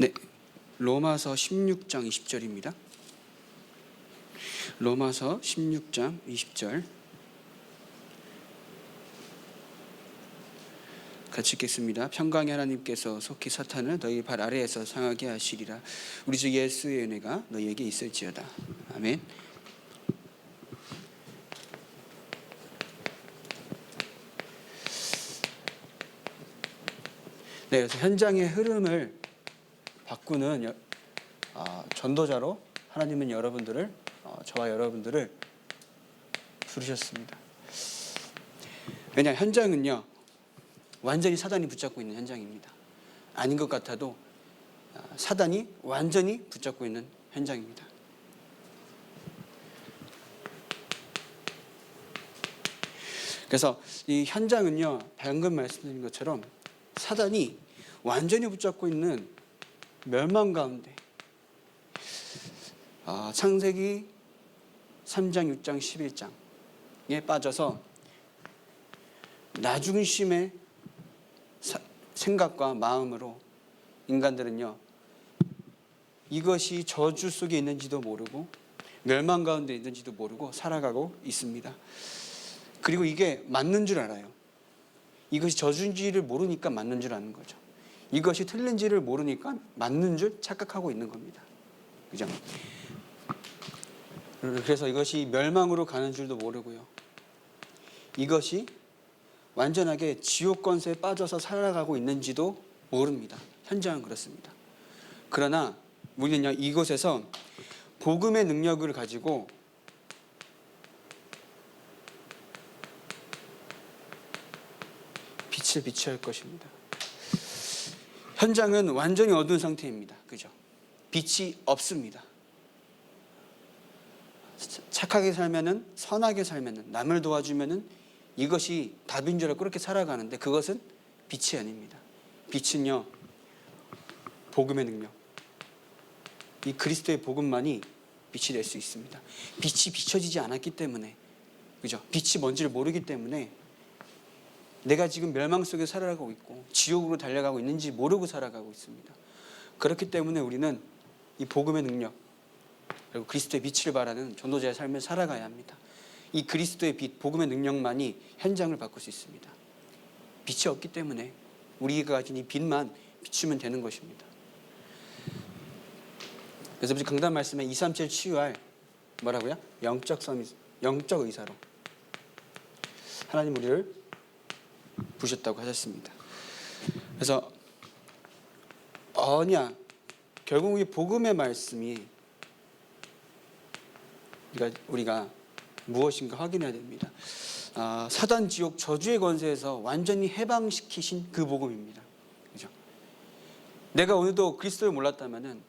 네, 로마서 16장 20절입니다. 로마서 16장 20절 같이 읽겠습니다. 평강의 하나님께서 속히 사탄을 너희 발 아래에서 상하게 하시리라. 우리 주 예수의 은혜가 너희에게 있을지어다. 아멘. 네, 그래서 현장의 흐름을 바꾸는 전도자로 하나님은 여러분들을 저와 여러분들을 부르셨습니다. 왜냐, 현장은요 완전히 사단이 붙잡고 있는 현장입니다. 아닌 것 같아도 사단이 완전히 붙잡고 있는 현장입니다. 그래서 이 현장은요, 방금 말씀드린 것처럼 사단이 완전히 붙잡고 있는 멸망 가운데, 창세기 3장, 6장, 11장에 빠져서 나중심의 생각과 마음으로 인간들은요, 이것이 저주 속에 있는지도 모르고 멸망 가운데 있는지도 모르고 살아가고 있습니다. 그리고 이게 맞는 줄 알아요. 이것이 저주인지를 모르니까 맞는 줄 아는 거죠. 이것이 틀린지를 모르니까 맞는 줄 착각하고 있는 겁니다. 그죠? 그래서 이것이 멸망으로 가는 줄도 모르고요, 이것이 완전하게 지옥 권세에 빠져서 살아가고 있는지도 모릅니다. 현장은 그렇습니다. 그러나 우리는요, 이곳에서 복음의 능력을 가지고 빛을 비춰야 할 것입니다. 현장은 완전히 어두운 상태입니다. 그죠? 빛이 없습니다. 착하게 살면은, 선하게 살면은, 남을 도와주면은 이것이 답인 줄 알고 그렇게 살아가는데 그것은 빛이 아닙니다. 빛은요, 복음의 능력, 이 그리스도의 복음만이 빛이 될 수 있습니다. 빛이 비춰지지 않았기 때문에, 그죠? 빛이 뭔지를 모르기 때문에 내가 지금 멸망 속에 살아가고 있고 지옥으로 달려가고 있는지 모르고 살아가고 있습니다. 그렇기 때문에 우리는 이 복음의 능력, 그리고 그리스도의 빛을 바라는 전도자의 삶을 살아가야 합니다. 이 그리스도의 빛, 복음의 능력만이 현장을 바꿀 수 있습니다. 빛이 없기 때문에 우리가 가진 이 빛만 비추면 되는 것입니다. 그래서 강단 말씀에 237 치유할 뭐라고요? 영적 의사로 하나님 우리를 부르셨다고 하셨습니다. 그래서 결국 이 복음의 말씀이 우리가 무엇인가 확인해야 됩니다. 사단, 지옥, 저주의 권세에서 완전히 해방시키신 그 복음입니다. 그죠? 내가 오늘도 그리스도를 몰랐다면은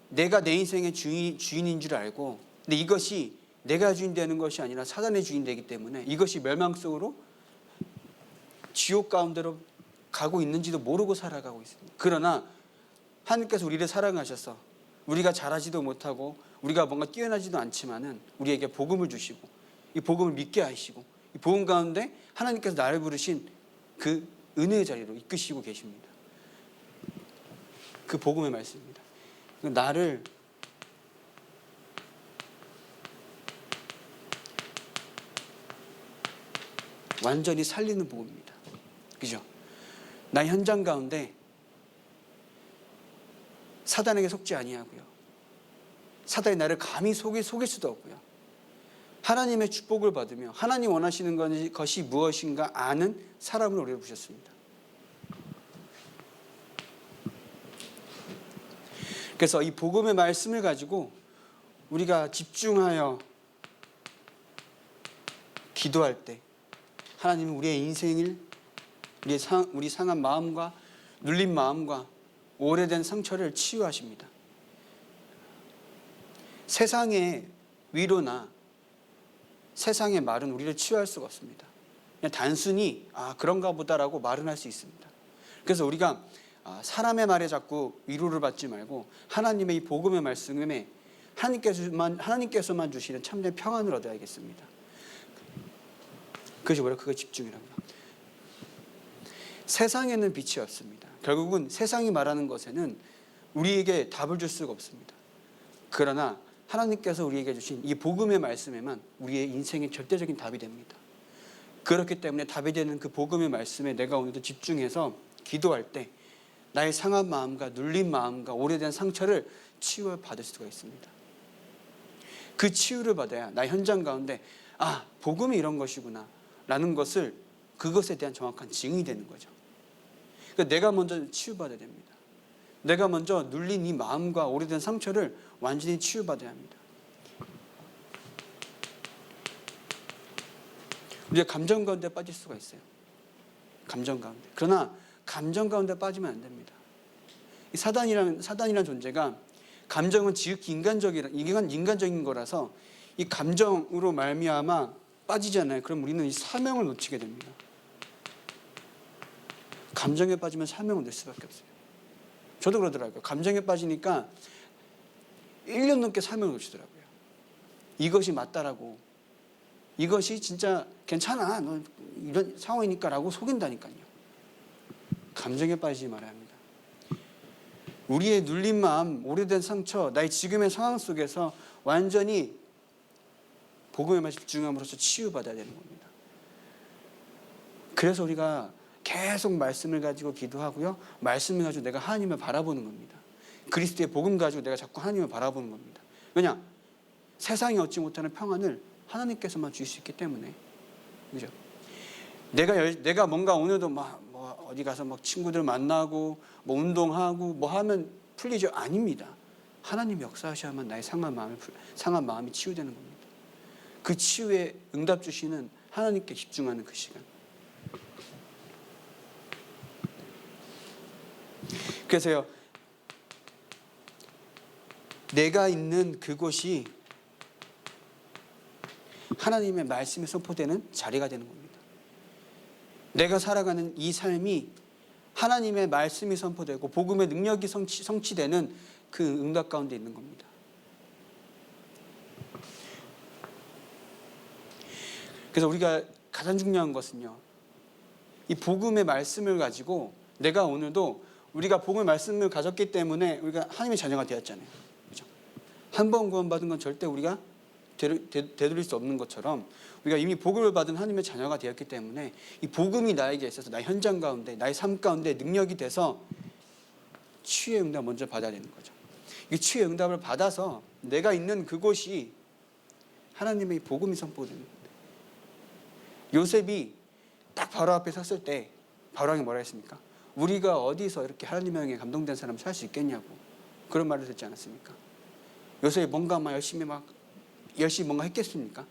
내가 내 인생의 주인인 줄 알고, 근데 이것이 내가 주인 되는 것이 아니라 사단의 주인 되기 때문에 이것이 멸망 속으로 지옥 가운데로 가고 있는지도 모르고 살아가고 있습니다. 그러나 하나님께서 우리를 사랑하셔서 우리가 잘하지도 못하고 우리가 뭔가 뛰어나지도 않지만은 우리에게 복음을 주시고 이 복음을 믿게 하시고 이 복음 가운데 하나님께서 나를 부르신 그 은혜의 자리로 이끄시고 계십니다. 그 복음의 말씀입니다. 나를 완전히 살리는 복음입니다. 그죠? 나의 현장 가운데 사단에게 속지 아니하고요, 사단이 나를 감히 속일 수도 없고요, 하나님의 축복을 받으며 하나님 원하시는 것이 무엇인가 아는 사람으로 우리를 부르셨습니다. 그래서 이 복음의 말씀을 가지고 우리가 집중하여 기도할 때 하나님은 우리의 인생을, 우리 상한 마음과 눌린 마음과 오래된 상처를 치유하십니다. 세상의 위로나 세상의 말은 우리를 치유할 수가 없습니다. 그냥 단순히 그런가 보다라고 말은 할 수 있습니다. 그래서 우리가 사람의 말에 자꾸 위로를 받지 말고 하나님의 이 복음의 말씀에 하나님께서만 주시는 참된 평안을 얻어야겠습니다. 그것이 뭐라? 그거 집중이랍니다. 세상에는 빛이 없습니다. 결국은 세상이 말하는 것에는 우리에게 답을 줄 수가 없습니다. 그러나 하나님께서 우리에게 주신 이 복음의 말씀에만 우리의 인생의 절대적인 답이 됩니다. 그렇기 때문에 답이 되는 그 복음의 말씀에 내가 오늘도 집중해서 기도할 때 나의 상한 마음과 눌린 마음과 오래된 상처를 치유받을 수가 있습니다. 그 치유를 받아야 나의 현장 가운데 복음이 이런 것이구나 라는 것을, 그것에 대한 정확한 증인이 되는 거죠. 그러니까 내가 먼저 치유받아야 됩니다. 내가 먼저 눌린 이 마음과 오래된 상처를 완전히 치유받아야 합니다. 우리가 감정 가운데 빠질 수가 있어요. 감정 가운데. 그러나 감정 가운데 빠지면 안 됩니다. 이 사단이라는 존재가, 감정은 지극히 인간적인 거라서 이 감정으로 말미암아 빠지잖아요. 그럼 우리는 이 사명을 놓치게 됩니다. 감정에 빠지면 사명을 놓을 수밖에 없어요. 저도 그러더라고요. 감정에 빠지니까 1년 넘게 사명을 놓치더라고요. 이것이 맞다라고, 이것이 진짜 괜찮아, 너 이런 상황이니까 라고 속인다니까요. 감정에 빠지지 말아야 합니다. 우리의 눌린 마음, 오래된 상처, 나의 지금의 상황 속에서 완전히 복음에만 집중함으로써 치유받아야 되는 겁니다. 그래서 우리가 계속 말씀을 가지고 기도하고요, 말씀을 가지고 내가 하나님을 바라보는 겁니다. 그리스도의 복음 가지고 내가 자꾸 하나님을 바라보는 겁니다. 왜냐? 세상이 얻지 못하는 평안을 하나님께서만 주실 수 있기 때문에. 그죠? 내가 뭔가 오늘도 어디 가서 친구들 만나고 운동하고 하면 풀리죠? 아닙니다. 하나님 역사하셔야만 나의 상한 마음이 치유되는 겁니다. 그 치유에 응답 주시는 하나님께 집중하는 그 시간. 그래서요, 내가 있는 그곳이 하나님의 말씀이 선포되는 자리가 되는 겁니다. 내가 살아가는 이 삶이 하나님의 말씀이 선포되고 복음의 능력이 성취되는 그 응답 가운데 있는 겁니다. 그래서 우리가 가장 중요한 것은요, 이 복음의 말씀을 가지고 내가 오늘도, 우리가 복음의 말씀을 가졌기 때문에 우리가 하나님의 자녀가 되었잖아요. 그렇죠? 한 번 구원받은 건 절대 우리가 되돌릴 수 없는 것처럼, 우리가 이미 복음을 받은 하나님의 자녀가 되었기 때문에 이 복음이 나에게 있어서 나의 현장 가운데, 나의 삶 가운데 능력이 돼서 치유의 응답을 먼저 받아야 되는 거죠. 이 치유의 응답을 받아서 내가 있는 그곳이 하나님의 복음이 선포되는 겁니다. 요셉이 딱 바로 앞에 섰을 때 바로왕이 뭐라 했습니까? 우리가 어디서 이렇게 하나님의 영에 감동된 사람을 살 수 있겠냐고 그런 말을 듣지 않았습니까? 요셉이 뭔가 열심히 뭔가 했겠습니까?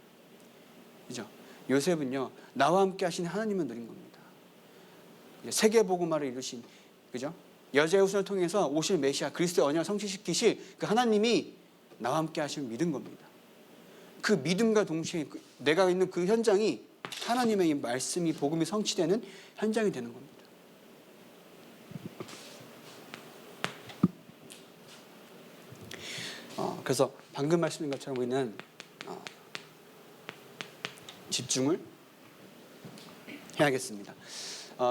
그죠? 요셉은요, 나와 함께 하신 하나님을 누린 겁니다. 세계 복음화를 이루신, 그죠? 여자의 후손을 통해서 오실 메시아 그리스도의 언약을 성취시키실 그 하나님이 나와 함께 하심을 믿은 겁니다. 그 믿음과 동시에 내가 있는 그 현장이 하나님의 이 말씀이, 복음이 성취되는 현장이 되는 겁니다. 그래서 방금 말씀인 것처럼 우리는 집중을 해야겠습니다.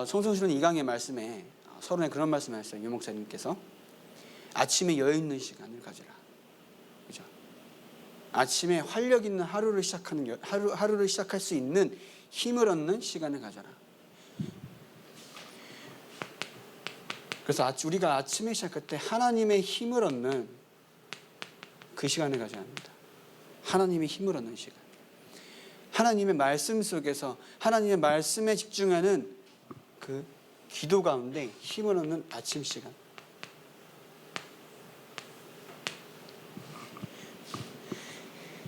성성스러운 이강의 말씀에 서론에 그런 말씀을 하셨어요. 유 목사님께서 아침에 여유 있는 시간을 가져라. 그죠? 아침에 활력 있는 하루를 시작할 수 있는 힘을 얻는 시간을 가져라. 그래서 우리가 아침에 시작할 때 하나님의 힘을 얻는 그 시간을 가져야 합니다. 하나님의 힘을 얻는 시간. 하나님의 말씀 속에서 하나님의 말씀에 집중하는 그 기도 가운데 힘을 얻는 아침 시간.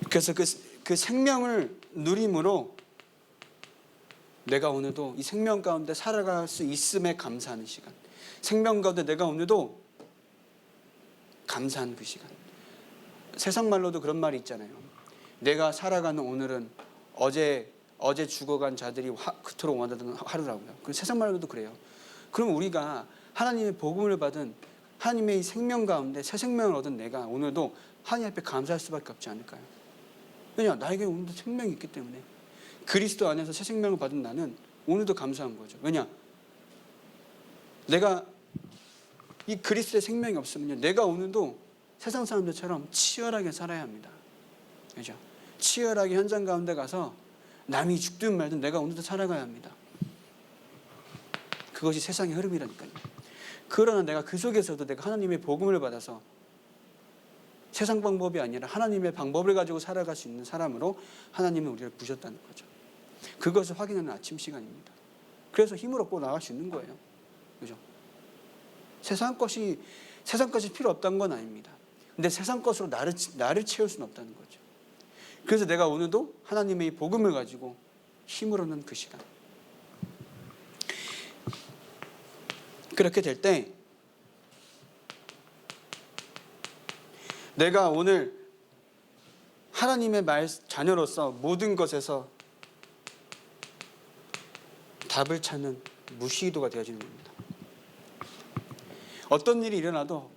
그래서 그 생명을 누림으로 내가 오늘도 이 생명 가운데 살아갈 수 있음에 감사하는 시간. 생명 가운데 내가 오늘도 감사하는 그 시간. 세상 말로도 그런 말이 있잖아요. 내가 살아가는 오늘은 어제 죽어간 자들이 그토록 원하던 하루라고요. 세상 말로도 그래요. 그럼 우리가 하나님의 복음을 받은 하나님의 생명 가운데 새 생명을 얻은 내가 오늘도 하나님 앞에 감사할 수밖에 없지 않을까요? 왜냐? 나에게 오늘도 생명이 있기 때문에. 그리스도 안에서 새 생명을 받은 나는 오늘도 감사한 거죠. 왜냐? 내가 이 그리스도의 생명이 없으면요, 내가 오늘도 세상 사람들처럼 치열하게 살아야 합니다. 그죠? 치열하게 현장 가운데 가서 남이 죽든 말든 내가 오늘도 살아가야 합니다. 그것이 세상의 흐름이라니까요. 그러나 내가 그 속에서도 내가 하나님의 복음을 받아서 세상 방법이 아니라 하나님의 방법을 가지고 살아갈 수 있는 사람으로 하나님은 우리를 부르셨다는 거죠. 그것을 확인하는 아침 시간입니다. 그래서 힘을 얻고 나갈 수 있는 거예요. 그죠? 세상 것이 필요 없다는 건 아닙니다. 근데 세상 것으로 나를 채울 수는 없다는 거죠. 그래서 내가 오늘도 하나님의 복음을 가지고 힘을 얻는 그 시간. 그렇게 될 때 내가 오늘 하나님의 자녀로서 모든 것에서 답을 찾는 무시도가 되어지는 겁니다. 어떤 일이 일어나도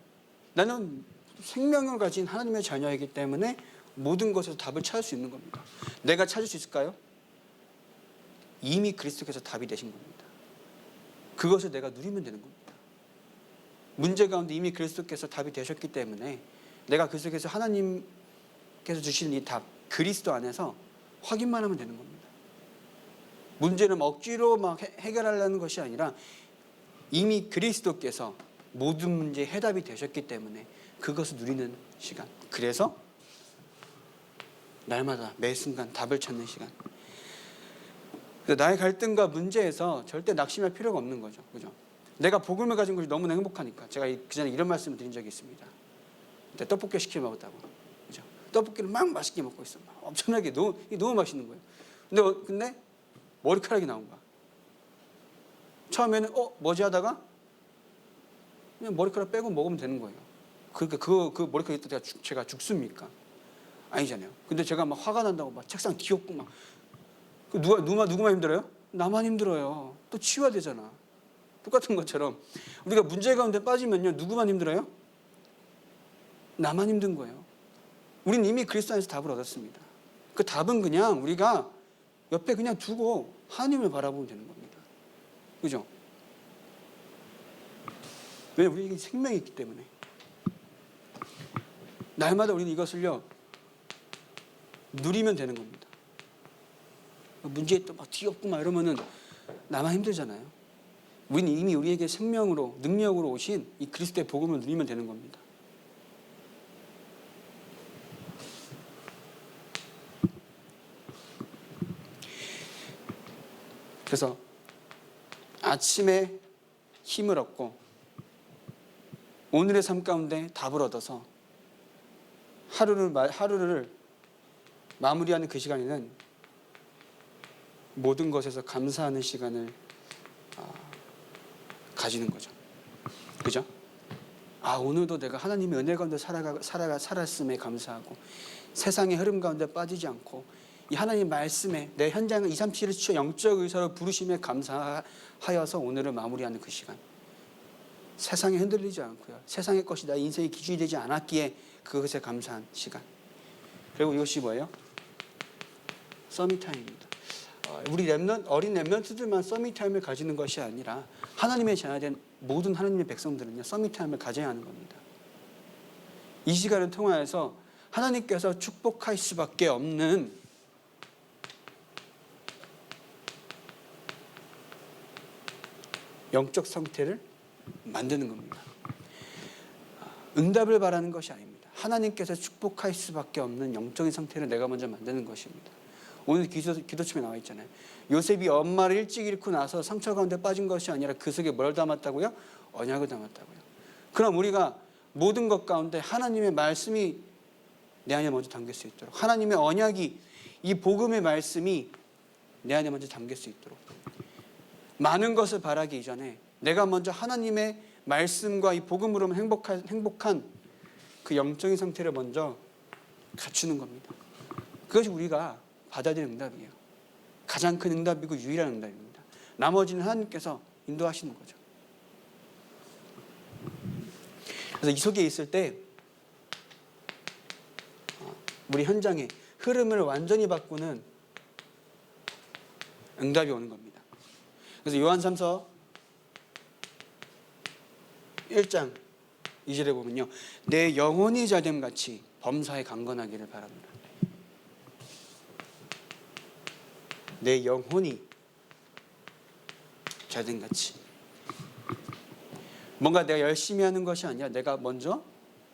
나는 생명을 가진 하나님의 자녀이기 때문에 모든 것에서 답을 찾을 수 있는 겁니다. 내가 찾을 수 있을까요? 이미 그리스도께서 답이 되신 겁니다. 그것을 내가 누리면 되는 겁니다. 문제 가운데 이미 그리스도께서 답이 되셨기 때문에 내가 그 속에서 하나님께서 주시는 이 답, 그리스도 안에서 확인만 하면 되는 겁니다. 문제는 억지로 막 해결하려는 것이 아니라 이미 그리스도께서 모든 문제의 해답이 되셨기 때문에 그것을 누리는 시간. 그래서 날마다 매 순간 답을 찾는 시간. 나의 갈등과 문제에서 절대 낙심할 필요가 없는 거죠. 그죠? 내가 복음을 가진 것이 너무나 행복하니까. 제가 그전에 이런 말씀을 드린 적이 있습니다. 떡볶이 시켜 먹었다고. 그죠? 떡볶이를 막 맛있게 먹고 있어. 막 엄청나게 너무 맛있는 거예요. 근데 머리카락이 나온 거야. 처음에는 뭐지 하다가 그냥 머리카락 빼고 먹으면 되는 거예요. 그러니까 그 머리카락 있다 제가 죽습니까? 아니잖아요. 근데 제가 막 화가 난다고 막 책상 뒤엎고 막 누구만 힘들어요? 나만 힘들어요. 또 치워야 되잖아. 똑같은 것처럼 우리가 문제 가운데 빠지면요, 누구만 힘들어요? 나만 힘든 거예요. 우린 이미 그리스도 안에서 답을 얻었습니다. 그 답은 그냥 우리가 옆에 그냥 두고 하나님을 바라보면 되는 겁니다. 그죠? 왜냐하면 우리에게 생명이 있기 때문에. 날마다 우리는 이것을요, 누리면 되는 겁니다. 문제에 또 막 뒤엎고 막 이러면은 나만 힘들잖아요. 우리는 이미 우리에게 생명으로, 능력으로 오신 이 그리스도의 복음을 누리면 되는 겁니다. 그래서 아침에 힘을 얻고 오늘의 삶 가운데 답을 얻어서 하루를 마무리하는 그 시간에는 모든 것에서 감사하는 시간을 가지는 거죠. 그죠? 오늘도 내가 하나님의 은혜 가운데 살았음에 감사하고 세상의 흐름 가운데 빠지지 않고 이 하나님 말씀에 내 현장을 2, 3, 7을 치워 영적 의사로 부르심에 감사하여서 오늘을 마무리하는 그 시간. 세상에 흔들리지 않고요. 세상의 것이 나의 인생의 기준이 되지 않았기에 그것에 감사한 시간. 그리고 이것이 뭐예요? 서밋타임입니다. 우리 어린 렘넌트들만 서밋타임을 가지는 것이 아니라 하나님의 자녀된 모든 하나님의 백성들은요, 서밋타임을 가져야 하는 겁니다. 이 시간을 통하여서 하나님께서 축복할 수밖에 없는 영적 상태를 만드는 겁니다. 응답을 바라는 것이 아닙니다. 하나님께서 축복할 수밖에 없는 영적인 상태를 내가 먼저 만드는 것입니다. 오늘 기도춤에 나와 있잖아요. 요셉이 엄마를 일찍 잃고 나서 상처 가운데 빠진 것이 아니라 그 속에 뭘 담았다고요? 언약을 담았다고요. 그럼 우리가 모든 것 가운데 하나님의 말씀이 내 안에 먼저 담길 수 있도록, 하나님의 언약이, 이 복음의 말씀이 내 안에 먼저 담길 수 있도록, 많은 것을 바라기 이전에 내가 먼저 하나님의 말씀과 이 복음으로 행복한 그 영적인 상태를 먼저 갖추는 겁니다. 그것이 우리가 받아들일 응답이에요. 가장 큰 응답이고 유일한 응답입니다. 나머지는 하나님께서 인도하시는 거죠. 그래서 이 속에 있을 때 우리 현장의 흐름을 완전히 바꾸는 응답이 오는 겁니다. 그래서 요한 3서 1장 2절에 보면요, 내 영혼이 자됨 같이 범사에 강건하기를 바랍니다. 내 영혼이 자됨 같이. 뭔가 내가 열심히 하는 것이 아니라 내가 먼저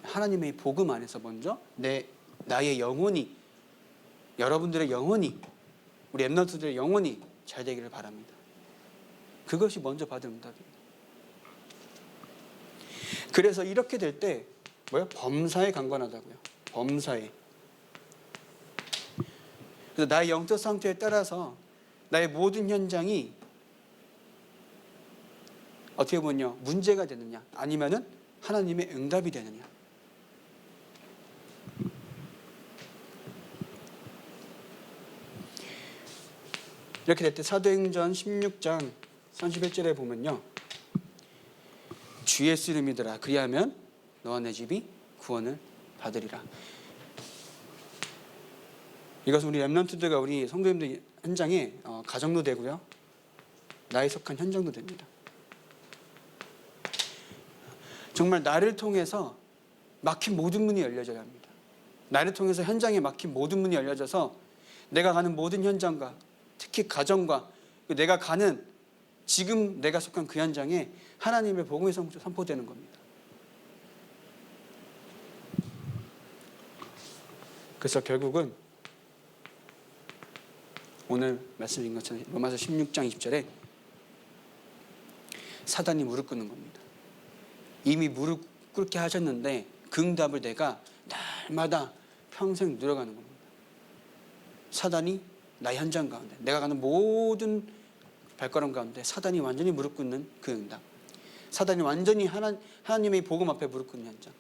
하나님의 복음 안에서 먼저 나의 영혼이, 여러분들의 영혼이, 우리 엠넌트들의 영혼이 잘 되기를 바랍니다. 그것이 먼저 받은 응답이에요. 그래서 이렇게 될 때 뭐예요? 범사에 강건하다고요. 범사에. 그래서 나의 영적 상태에 따라서 나의 모든 현장이 어떻게 보면요, 문제가 되느냐 아니면은 하나님의 응답이 되느냐. 이렇게 될 때 사도행전 16장 31절에 보면요, 주 예수를 믿으라 그리하면 너와 내 집이 구원을 받으리라. 이것은 우리 렘넌트들과 우리 성도님들 현장에 가정도 되고요, 나에 속한 현장도 됩니다. 정말 나를 통해서 막힌 모든 문이 열려져야 합니다. 나를 통해서 현장에 막힌 모든 문이 열려져서 내가 가는 모든 현장과 특히 가정과 내가 가는 지금 내가 속한 그 현장에 하나님의 복음이 선포되는 겁니다. 그래서 결국은 오늘 말씀드린 것처럼 로마서 16장 20절에 사단이 무릎 꿇는 겁니다. 이미 무릎 꿇게 하셨는데 그 응답을 내가 날마다 평생 누려가는 겁니다. 사단이 나의 현장 가운데, 내가 가는 모든 발걸음 가운데 사단이 완전히 무릎 꿇는 그 응답, 사단이 완전히 하나님의 복음 앞에 무릎 꿇는 현장,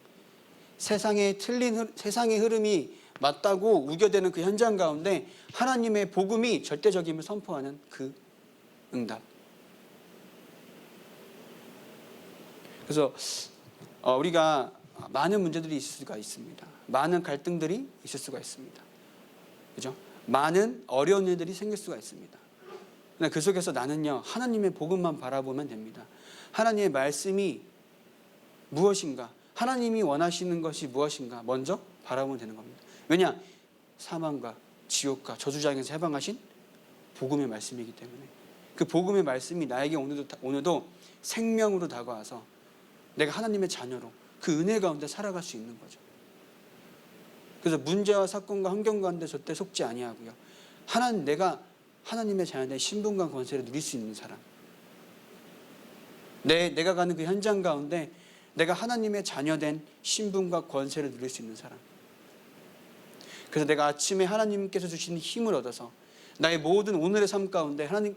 세상의 흐름이 맞다고 우겨대는 그 현장 가운데 하나님의 복음이 절대적임을 선포하는 그 응답. 그래서 우리가 많은 문제들이 있을 수가 있습니다. 많은 갈등들이 있을 수가 있습니다. 그죠? 많은 어려운 일들이 생길 수가 있습니다. 그러나 그 속에서 나는요, 하나님의 복음만 바라보면 됩니다. 하나님의 말씀이 무엇인가, 하나님이 원하시는 것이 무엇인가 먼저 바라보면 되는 겁니다. 왜냐? 사망과 지옥과 저주장에서 해방하신 복음의 말씀이기 때문에 그 복음의 말씀이 나에게 오늘도 생명으로 다가와서 내가 하나님의 자녀로 그 은혜 가운데 살아갈 수 있는 거죠. 그래서 문제와 사건과 환경 가운데 절대 속지 아니하고요, 내가 하나님의 자녀의 신분과 권세를 누릴 수 있는 사람, 내가 가는 그 현장 가운데 내가 하나님의 자녀된 신분과 권세를 누릴 수 있는 사람. 그래서 내가 아침에 하나님께서 주시는 힘을 얻어서 나의 모든 오늘의 삶 가운데 하나님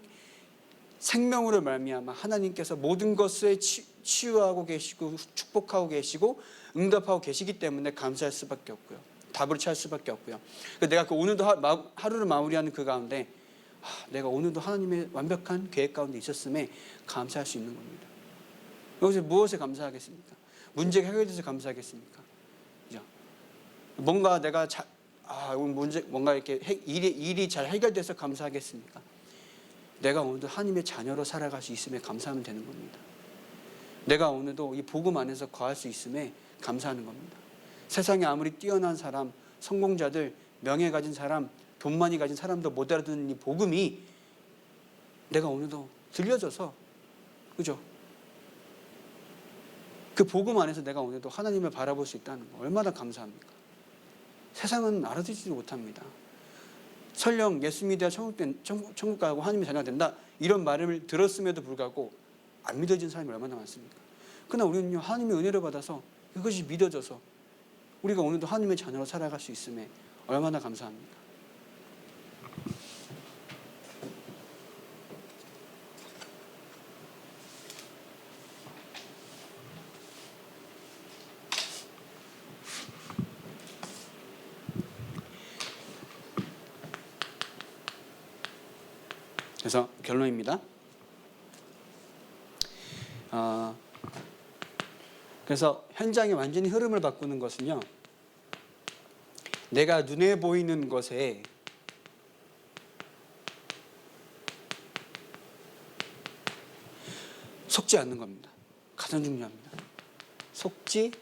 생명으로 말미암아 하나님께서 모든 것에 치유하고 계시고 축복하고 계시고 응답하고 계시기 때문에 감사할 수밖에 없고요, 답을 찾을 수밖에 없고요. 내가 그 오늘도 하루를 마무리하는 그 가운데 내가 오늘도 하나님의 완벽한 계획 가운데 있었음에 감사할 수 있는 겁니다. 여기서 무엇에 감사하겠습니까? 문제가 해결돼서 감사하겠습니까? 그죠? 뭔가 내가 뭔가 이렇게 일이 잘 해결돼서 감사하겠습니까? 내가 오늘도 하나님의 자녀로 살아갈 수 있음에 감사하면 되는 겁니다. 내가 오늘도 이 복음 안에서 거할 수 있음에 감사하는 겁니다. 세상에 아무리 뛰어난 사람, 성공자들, 명예 가진 사람, 돈 많이 가진 사람도 못 알아듣는 이 복음이 내가 오늘도 들려져서, 그죠? 그 복음 안에서 내가 오늘도 하나님을 바라볼 수 있다는 거 얼마나 감사합니까? 세상은 알아듣지도 못합니다. 설령 예수 믿어야 천국 가고 하나님의 자녀가 된다, 이런 말을 들었음에도 불구하고 안 믿어진 사람이 얼마나 많습니까? 그러나 우리는요, 하나님의 은혜를 받아서 그것이 믿어져서 우리가 오늘도 하나님의 자녀로 살아갈 수 있음에 얼마나 감사합니까? 그래서 결론입니다. 그래서 현장이 완전히 흐름을 바꾸는 것은요, 내가 눈에 보이는 것에 속지 않는 겁니다. 가장 중요합니다. 속지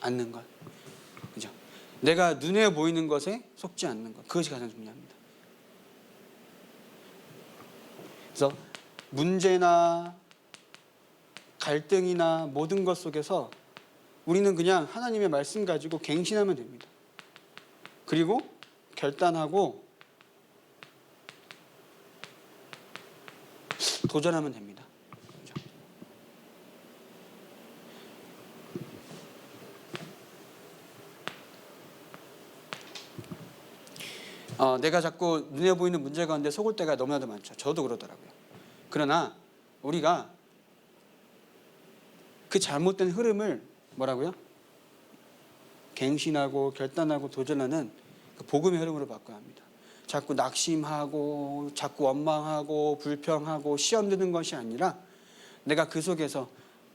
않는 것. 그죠? 내가 눈에 보이는 것에 속지 않는 것. 그것이 가장 중요합니다. 그래서 문제나 갈등이나 모든 것 속에서 우리는 그냥 하나님의 말씀 가지고 갱신하면 됩니다. 그리고 결단하고 도전하면 됩니다. 그렇죠? 내가 자꾸 눈에 보이는 문제 가운데 속을 때가 너무나도 많죠. 저도 그러더라고요. 그러나 우리가 그 잘못된 흐름을 뭐라고요? 갱신하고 결단하고 도전하는 그 복음의 흐름으로 바꿔야 합니다. 자꾸 낙심하고 자꾸 원망하고 불평하고 시험 드는 것이 아니라 내가 그 속에서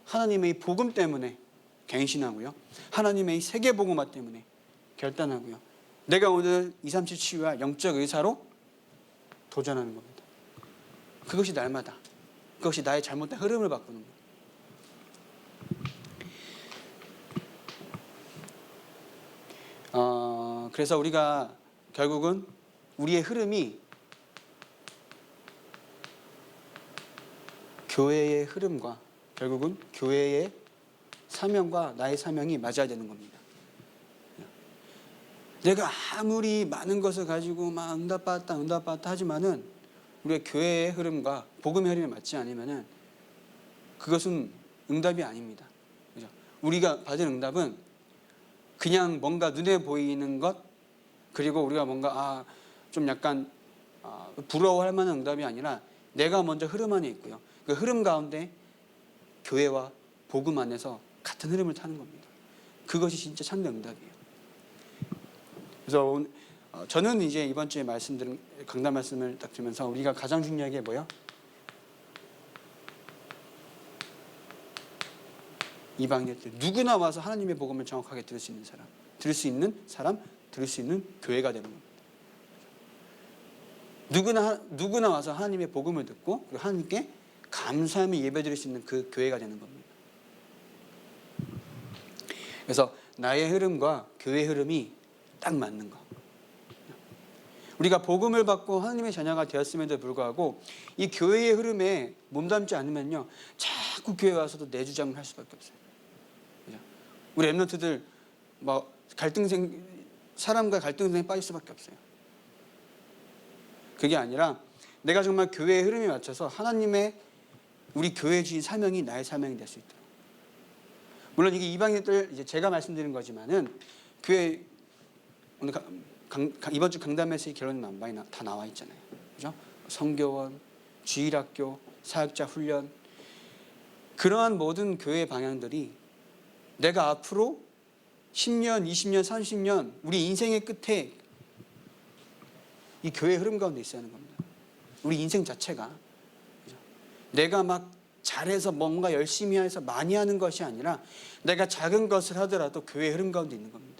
하나님의 복음 때문에 갱신하고요. 하나님의 세계복음화 때문에 결단하고요. 내가 오늘 237 치유와 영적 의사로 도전하는 겁니다. 그것이 날마다 그것이 나의 잘못된 흐름을 바꾸는 거예요. 그래서 우리가 결국은 우리의 흐름이 교회의 흐름과 결국은 교회의 사명과 나의 사명이 맞아야 되는 겁니다. 내가 아무리 많은 것을 가지고 막 응답받았다 하지만은 우리의 교회의 흐름과 복음의 흐름이 맞지 않으면은 그것은 응답이 아닙니다. 그죠? 우리가 받은 응답은 그냥 뭔가 눈에 보이는 것 그리고 우리가 뭔가 좀 약간 부러워할 만한 응답이 아니라 내가 먼저 흐름 안에 있고요. 그 흐름 가운데 교회와 복음 안에서 같은 흐름을 타는 겁니다. 그것이 진짜 참된 응답이에요. 그래서 저는 이제 이번 주에 말씀드린 강단 말씀을 딱 들으면서 우리가 가장 중요한 게 뭐예요? 이방인들 누구나 와서 하나님의 복음을 정확하게 들을 수 있는 사람, 들을 수 있는 교회가 되는 겁니다. 누구나 와서 하나님의 복음을 듣고 그리고 하나님께 감사하며 예배드릴 수 있는 그 교회가 되는 겁니다. 그래서 나의 흐름과 교회의 흐름이 딱 맞는 거. 우리가 복음을 받고 하나님의 자녀가 되었음에도 불구하고 이 교회의 흐름에 몸담지 않으면요 자꾸 교회 와서도 내 주장을 할 수밖에 없어요. 그죠? 우리 랩런트들 사람과 갈등생에 빠질 수밖에 없어요. 그게 아니라 내가 정말 교회의 흐름에 맞춰서 하나님의 우리 교회 주신 사명이 나의 사명이 될 수 있도록. 물론 이게 이방인들 이제 제가 말씀드린 거지만은 교회 오늘 이번 주 강단 메시지 결론 많이 다 나와 있잖아요. 그죠? 성교원, 주일학교, 사역자 훈련 그러한 모든 교회 방향들이 내가 앞으로 10년, 20년, 30년 우리 인생의 끝에 이 교회의 흐름 가운데 있어야 하는 겁니다. 우리 인생 자체가 그죠? 내가 막 잘해서 뭔가 열심히 해서 많이 하는 것이 아니라 내가 작은 것을 하더라도 교회의 흐름 가운데 있는 겁니다.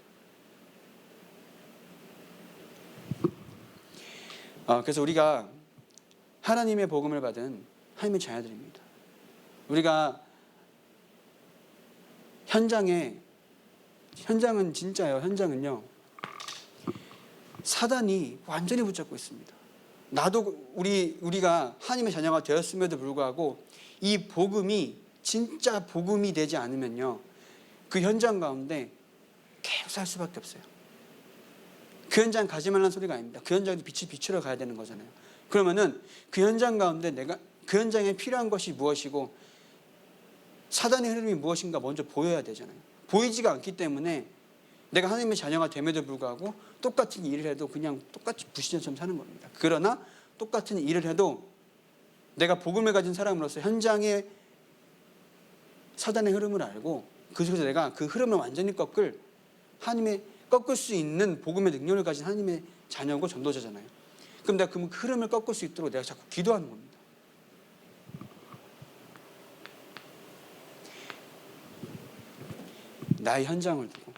그래서 우리가 하나님의 복음을 받은 하나님의 자녀들입니다. 우리가 현장은 진짜예요. 현장은요 사단이 완전히 붙잡고 있습니다. 나도 우리가 하나님의 자녀가 되었음에도 불구하고 이 복음이 진짜 복음이 되지 않으면요 그 현장 가운데 계속 살 수밖에 없어요. 그 현장 가지 말라는 소리가 아닙니다. 그 현장도 빛을 비추러 가야 되는 거잖아요. 그러면은 그 현장 가운데 내가 그 현장에 필요한 것이 무엇이고 사단의 흐름이 무엇인가 먼저 보여야 되잖아요. 보이지가 않기 때문에 내가 하나님의 자녀가 됨에도 불구하고 똑같은 일을 해도 그냥 똑같이 불신자처럼 사는 겁니다. 그러나 똑같은 일을 해도 내가 복음을 가진 사람으로서 현장의 사단의 흐름을 알고 그 속에서 내가 그 흐름을 완전히 꺾을 수 있는 복음의 능력을 가진 하나님의 자녀고 전도자잖아요. 그럼 내가 그 흐름을 꺾을 수 있도록 내가 자꾸 기도하는 겁니다. 나의 현장을 두고.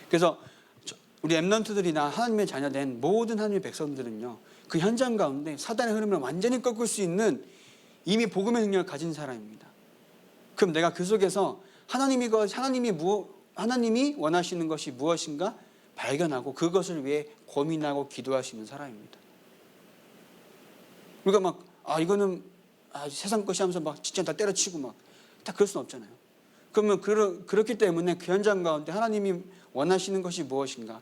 그래서 우리 엠넌트들이나 하나님의 자녀된 모든 하나님의 백성들은요 그 현장 가운데 사단의 흐름을 완전히 꺾을 수 있는 이미 복음의 능력을 가진 사람입니다. 그럼 내가 그 속에서 하나님이 원하시는 것이 무엇인가 발견하고 그것을 위해 고민하고 기도할 수 있는 사람입니다. 우리가 막 이거는 세상 것이 하면서 막 진짜 다 때려치고 막 다 그럴 수는 없잖아요. 그러면 그렇기 때문에 그 현장 가운데 하나님이 원하시는 것이 무엇인가,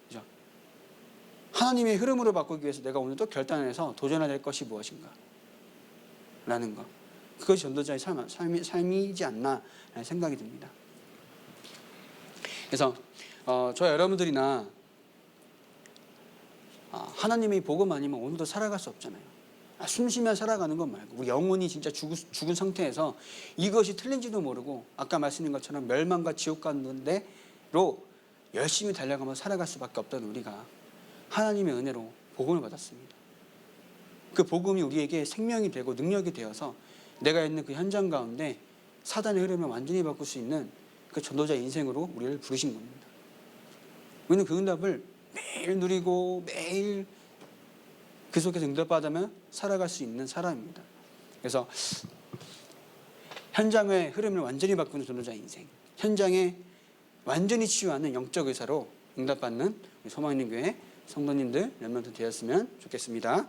그죠? 하나님의 흐름으로 바꾸기 위해서 내가 오늘도 결단해서 도전해야 될 것이 무엇인가 라는 것, 그것이 전도자의 삶이지 않나 라는 생각이 듭니다. 그래서 저 여러분들이나 하나님의 복음 아니면 오늘도 살아갈 수 없잖아요. 숨 쉬며 살아가는 것 말고 우리 영혼이 진짜 죽은 상태에서 이것이 틀린지도 모르고 아까 말씀드린 것처럼 멸망과 지옥 가는 데로 열심히 달려가면서 살아갈 수밖에 없던 우리가 하나님의 은혜로 복음을 받았습니다. 그 복음이 우리에게 생명이 되고 능력이 되어서 내가 있는 그 현장 가운데 사단의 흐름을 완전히 바꿀 수 있는 그 전도자의 인생으로 우리를 부르신 겁니다. 우리는 그 응답을 매일 누리고 매일 그 속에서 응답받으면 살아갈 수 있는 사람입니다. 그래서 현장의 흐름을 완전히 바꾸는 전도자의 인생, 현장에 완전히 치유하는 영적 의사로 응답받는 우리 소망있는 교회 성도님들 몇 명 더 되었으면 좋겠습니다.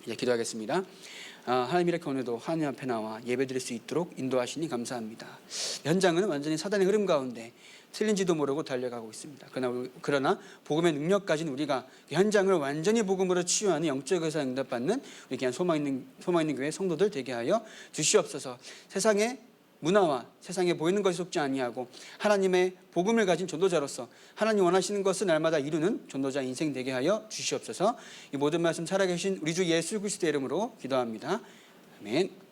이제 기도하겠습니다. 하나님, 이렇게 오늘도 하나님 앞에 나와 예배드릴 수 있도록 인도하시니 감사합니다. 현장은 완전히 사단의 흐름 가운데 틀린지도 모르고 달려가고 있습니다. 그러나 복음의 능력까지는 우리가 현장을 완전히 복음으로 치유하는 영적 의사 응답받는 우리 귀한 소망 있는 교회 성도들 되게 하여 주시옵소서. 세상의 문화와 세상에 보이는 것이 속지 아니하고 하나님의 복음을 가진 전도자로서 하나님 원하시는 것을 날마다 이루는 전도자 인생 되게 하여 주시옵소서. 이 모든 말씀 살아계신 우리 주 예수 그리스도의 이름으로 기도합니다. 아멘.